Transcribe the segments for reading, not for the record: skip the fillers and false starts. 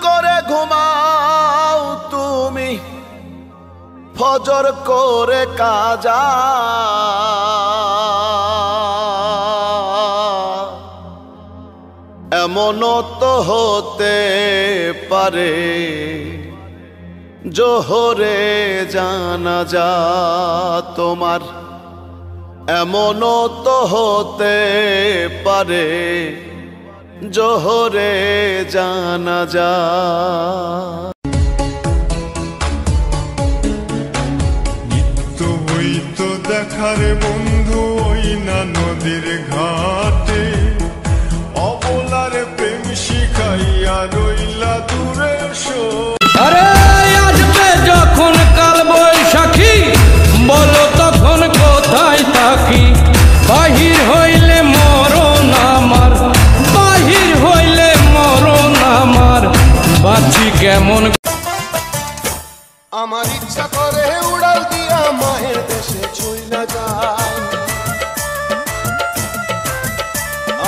করে ঘুমাও তুমি, ফজর করে কাজা। এমনও তো হতে পারে জোহরে জানাজা তোমার, এমনও তো হতে পারে জোহরে জানাজা। নিত্য হইতো দেখার বন্ধু ওই না নদীর ঘাটে, অবলার প্রেম শিখাইয়া রইলা দূরে সো। আরে আসবে যখন কাল বৈশাখী, বলো তখন কোথায় থাকি। বাহির হইলে মরণ আমার, বাহির হইলে মরণ আমার, বাঁচি কেমন। আমার ইচ্ছা করে উড়াল দিয়া মায়ের দেশে চইলা যায়,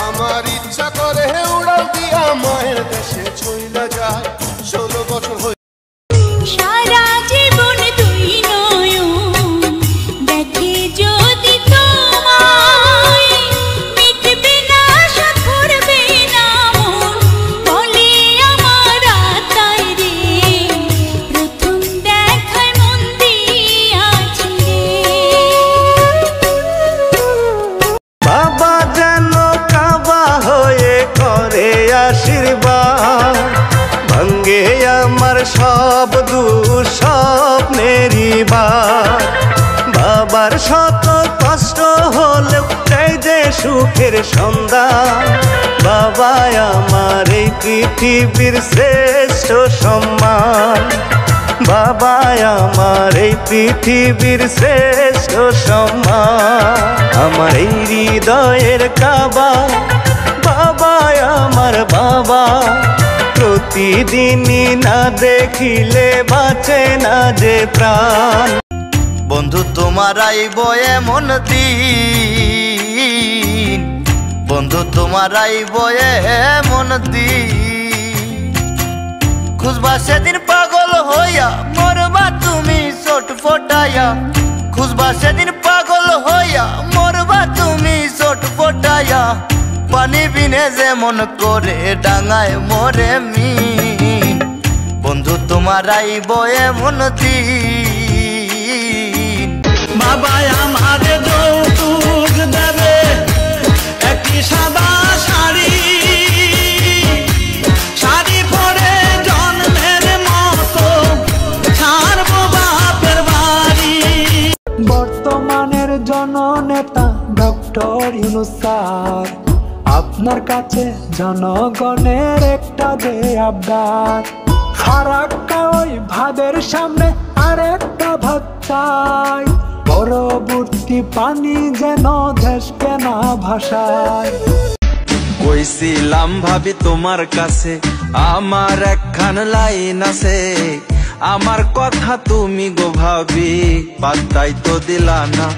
আমার ইচ্ছা করে উড়াল দিয়া মায়ের দেশে চইলা যায়। 16 বছর হয়ে সারা জীবন তুই নয়ন দেখে যদি তোমায়, মিটবে না আশা করবে না মন, বলে আমার আত্মায় রে প্রথম দেখায় মন দিয়াছি রে। বাবা যেন কাবা হয়ে করে আশীর্বাদ, ভাঙ্গে আমার সব দুঃস্বপ্নেরই বাদ। বাবার শত কষ্ট হলেও চাই যে সুখের সন্ধান, বাবা আমার এই পৃথিবীর শ্রেষ্ঠ সম্মান, বাবা আমার এই পৃথিবীর শ্রেষ্ঠ সম্মান। আমার এই হৃদয়ের কাবা, বাবা আমার বাবা, প্রতিদিনই না দেখিলে বাঁচে না যে প্রাণ। বন্ধু তোমার আইব এমন দিন, বন্ধু তোমার আইব এমন দিন, খুঁজবা সেদিন পাগল হইয়া মরবা তুমি চোট ফোটাইয়া, খুঁজবা সেদিন পাগল হইয়া মরবা তুমি চোট ফোটাইয়া। পানি বিনে যেমন করে ডাঙায় মরে মিন, বন্ধু তোমার আইব এমন দিন। বাবা আমারে যৌতুক দেবে একটি সাদা শাড়ি, শাড়ি পরে জন্মের মতো ছাড়বো বাপের বাড়ি। বর্তমানের জননেতা ডক্টর ইউনূস স্যার, আপনার কাছে জনগণের একটা যে আবদার, ফারাক্কা ওই ভাদের সামনে আরেকটা ভাত চাই, পরবর্তী পানি যেন দেশকে না ভাসায়। কইছিলাম ভাবি তোমার কাছে আমার একখান লাইন আছে, আমার কথা তুমি গো ভাবি পাত্তাই তো দিলা না।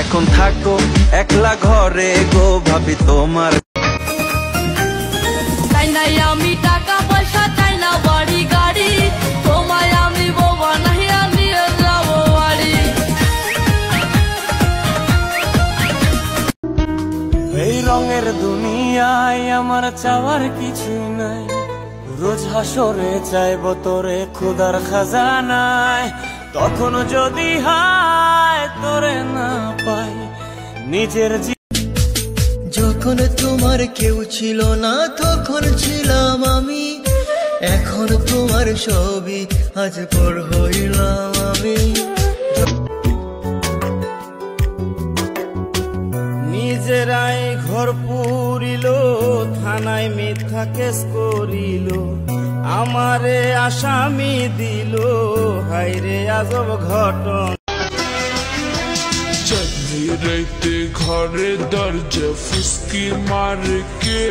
এখন থাকো একলা ঘরে গো ভাবি তোমার। চাই নাই আমি টাকা পয়সা, চাই না বাড়ি গাড়ি, তোমায় আমি বাবা নাহি আমি যাবো বাড়ি। এই রঙের দুনিয়ায় আমার চাওয়ার কিছুই নাই, রোজ হাসরে চাইব তোরে ক্ষুধার খাজানায়, তখন যদি হায় তোরে না পাই নিজের। যখন তোমার কেউ ছিল না তখন ছিলাম আমি, এখন তোমার ছবি আজ পর হইলাম আমি। নিজেরাই ঘর পুরিল, থানায় মিথ্যা কেস করিল, আমারে আসামি দিল, হায়রে আজব ঘটনা। চাঁদনি রাইতে ঘরে দরজা ফুসকি মারে কে,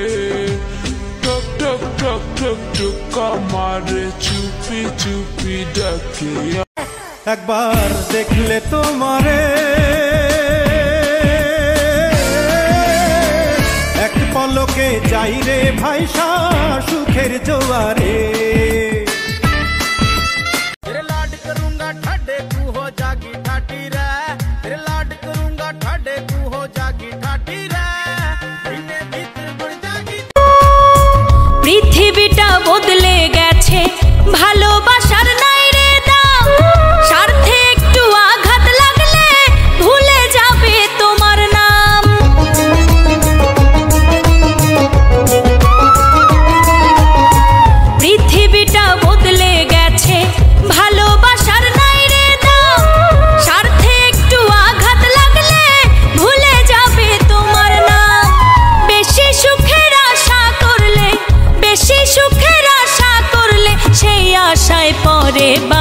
টক টক টক টক টুকা মারে চুপি চুপি ডাকে। একবার দেখলে তোমারে এক পলকে যাই রে ভাইসা সুখের জোয়ারে। ভাষায় পরে বা